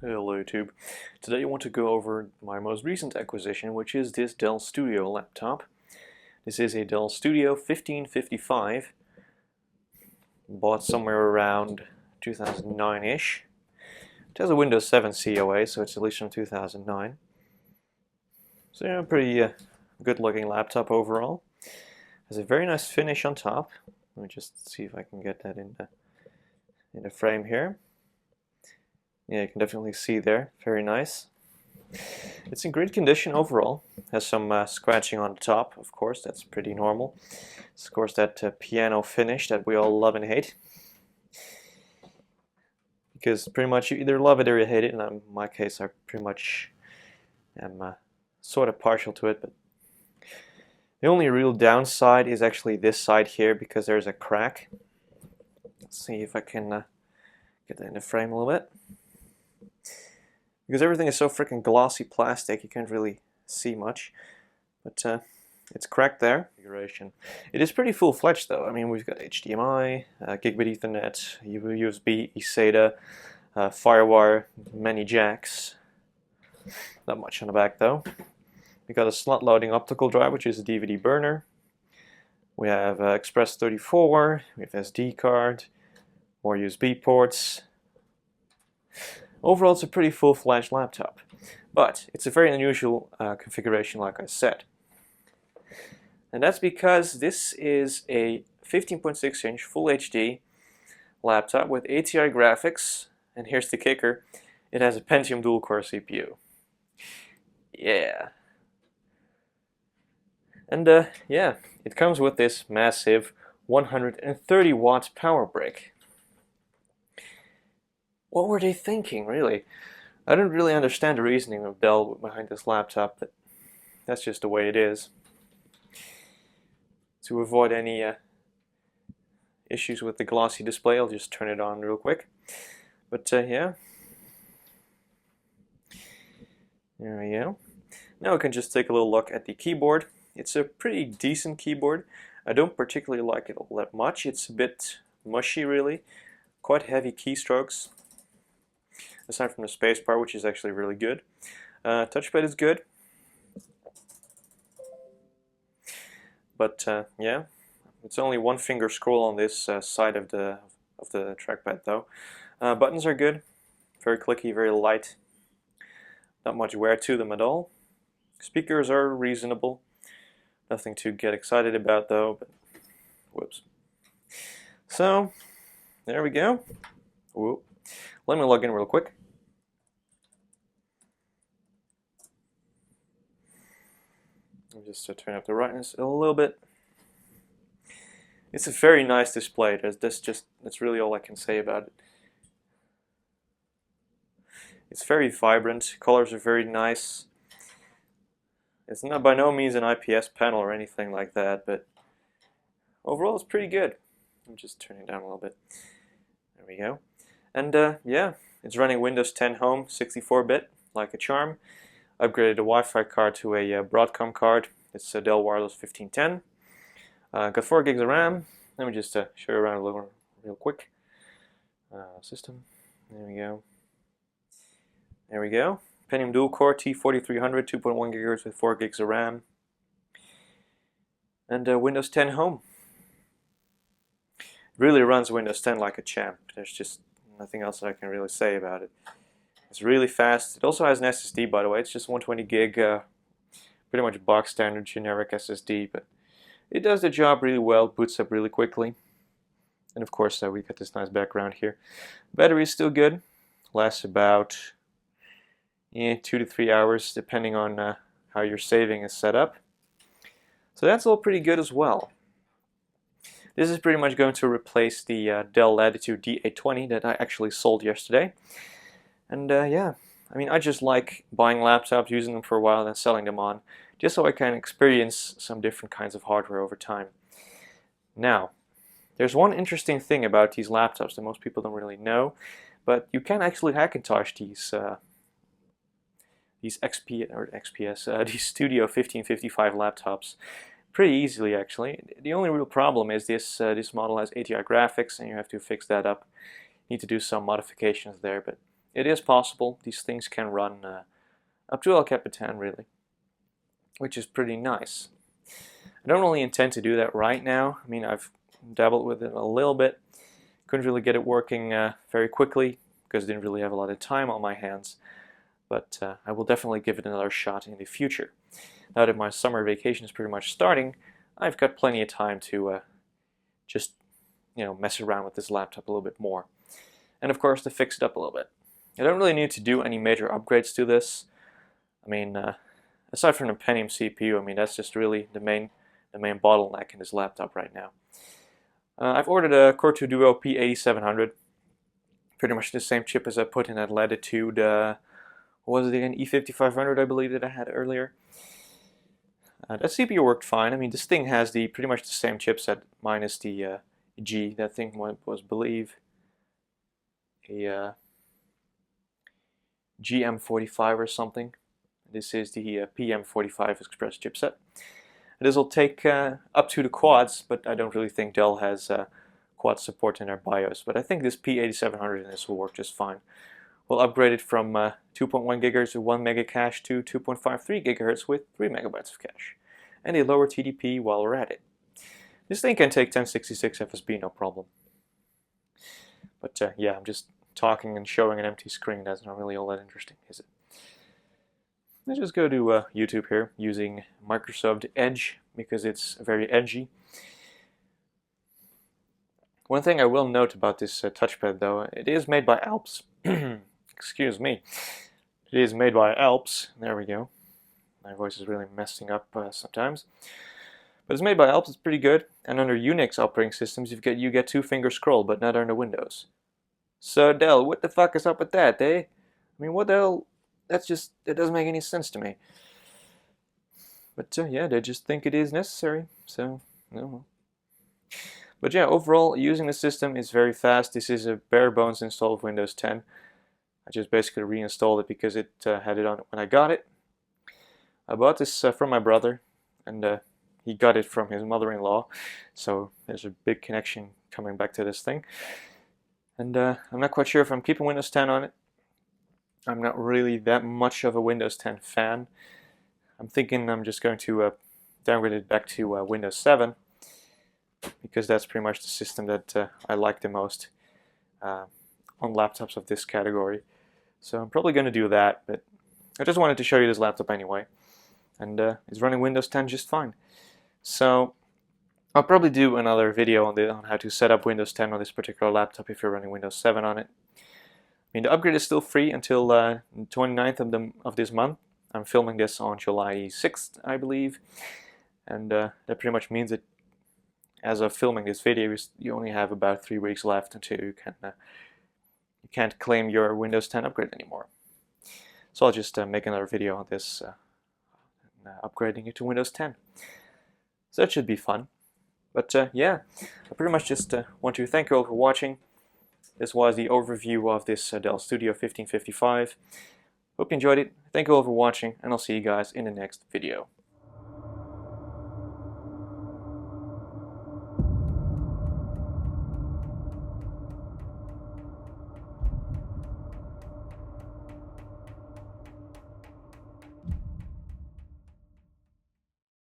Hello YouTube. Today I want to go over my most recent acquisition, which is this Dell Studio laptop. This is a Dell Studio 1555, bought somewhere around 2009-ish. It has a Windows 7 COA, so it's at least from 2009. So yeah, pretty good looking laptop overall. Has a very nice finish on top. Let me just see if I can get that in the frame here. Yeah, you can definitely see there. Very nice. It's in great condition overall. Has some scratching on the top, of course. That's pretty normal. It's of course that piano finish that we all love and hate. Because pretty much you either love it or you hate it, and in my case I pretty much am sort of partial to it. But the only real downside is actually this side here, because there's a crack. Let's see if I can get that in the frame a little bit. Because everything is so freaking glossy plastic, you can't really see much. But it's cracked there. Configuration. It is pretty full-fledged though. I mean, we've got HDMI, Gigabit Ethernet, USB, eSATA, FireWire, many jacks. Not much on the back though. We got a slot loading optical drive, which is a DVD burner. We have Express 34, we have SD card, more USB ports. Overall, it's a pretty full-fledged laptop, but it's a very unusual configuration, like I said. And that's because this is a 15.6-inch Full HD laptop with ATI graphics, and here's the kicker, it has a Pentium dual-core CPU. Yeah. And yeah, it comes with this massive 130-watt power brick. What were they thinking, really? I don't really understand the reasoning of Dell behind this laptop, but that's just the way it is. To avoid any issues with the glossy display, I'll just turn it on real quick. But yeah. There we go. Now we can just take a little look at the keyboard. It's a pretty decent keyboard. I don't particularly like it all that much. It's a bit mushy, really. Quite heavy keystrokes. Aside from the spacebar, which is actually really good. Touchpad is good. But yeah, it's only one finger scroll on this side of the trackpad though. Buttons are good. Very clicky, very light. Not much wear to them at all. Speakers are reasonable. Nothing to get excited about though, but whoops. So, there we go. Whoop. Let me log in real quick. I'll just turn up the brightness a little bit. It's a very nice display. That's really all I can say about it. It's very vibrant. Colors are very nice. It's not by no means an IPS panel or anything like that, but overall it's pretty good. I'm just turning it down a little bit. There we go. And yeah, it's running Windows 10 Home 64-bit, like a charm. Upgraded a Wi-Fi card to a Broadcom card. It's a Dell Wireless 1510. Got 4 gigs of RAM. Let me just show you around a little real quick. System. There we go. There we go. Pentium dual-core T4300, 2.1 GHz with 4 gigs of RAM. And Windows 10 Home. It really runs Windows 10 like a champ. There's just nothing else that I can really say about it. It's really fast. It also has an SSD, by the way. It's just 120 gig, pretty much box standard generic SSD, but it does the job really well, boots up really quickly. And of course, we got this nice background here. Battery is still good. Lasts about 2 to 3 hours, depending on how your saving is set up. So that's all pretty good as well. This is pretty much going to replace the Dell Latitude D820 that I actually sold yesterday. And yeah, I mean, I just like buying laptops, using them for a while, and then selling them on, just so I can experience some different kinds of hardware over time. Now, there's one interesting thing about these laptops that most people don't really know, but you can actually Hackintosh these these Studio 1555 laptops pretty easily, actually. The only real problem is this model has ATI graphics, and you have to fix that up. You need to do some modifications there, but it is possible. These things can run up to El Capitan, really, which is pretty nice. I don't really intend to do that right now. I mean, I've dabbled with it a little bit. Couldn't really get it working very quickly because I didn't really have a lot of time on my hands. But I will definitely give it another shot in the future. Now that my summer vacation is pretty much starting, I've got plenty of time to just, mess around with this laptop a little bit more. And of course to fix it up a little bit. I don't really need to do any major upgrades to this. I mean, aside from the Pentium CPU, I mean, that's just really the main bottleneck in this laptop right now. I've ordered a Core 2 Duo P8700. Pretty much the same chip as I put in that Latitude, what was it again, E5500 I believe that I had earlier. That CPU worked fine. I mean, this thing has pretty much the same chipset minus the G. That thing was, believe, a GM45 or something. This is the PM45 Express chipset. This will take up to the quads, but I don't really think Dell has quad support in their BIOS. But I think this P8700 in this will work just fine. We'll upgrade it from 2.1 GHz with 1 mega cache to 2.53 GHz with 3 megabytes of cache, and a lower TDP while we're at it. This thing can take 1066 FSB, no problem. But yeah, I'm just talking and showing an empty screen. That's not really all that interesting, is it? Let's just go to YouTube here using Microsoft Edge because it's very edgy. One thing I will note about this touchpad though, it is made by Alps. Excuse me. It is made by Alps. There we go. My voice is really messing up sometimes. But it's made by Alps, it's pretty good. And under Unix operating systems, you get two-finger scroll, but not under Windows. So Dell, what the fuck is up with that, eh? I mean, what the hell? That doesn't make any sense to me. But yeah, they just think it is necessary. So, no. But yeah, overall, using the system is very fast. This is a bare bones install of Windows 10. I just basically reinstalled it because it had it on when I got it. I bought this from my brother, and he got it from his mother-in-law. So there's a big connection coming back to this thing. And I'm not quite sure if I'm keeping Windows 10 on it. I'm not really that much of a Windows 10 fan. I'm thinking I'm just going to downgrade it back to Windows 7 because that's pretty much the system that I like the most on laptops of this category. So I'm probably going to do that, but I just wanted to show you this laptop anyway. And it's running Windows 10 just fine. So I'll probably do another video on how to set up Windows 10 on this particular laptop if you're running Windows 7 on it. I mean, the upgrade is still free until 29th of this month. I'm filming this on July 6th, I believe. And that pretty much means that as of filming this video, you only have about 3 weeks left until you can't claim your Windows 10 upgrade anymore. So I'll just make another video on this, upgrading it to Windows 10. So that should be fun. But yeah, I pretty much just want to thank you all for watching. This was the overview of this Dell Studio 1555. Hope you enjoyed it. Thank you all for watching, and I'll see you guys in the next video.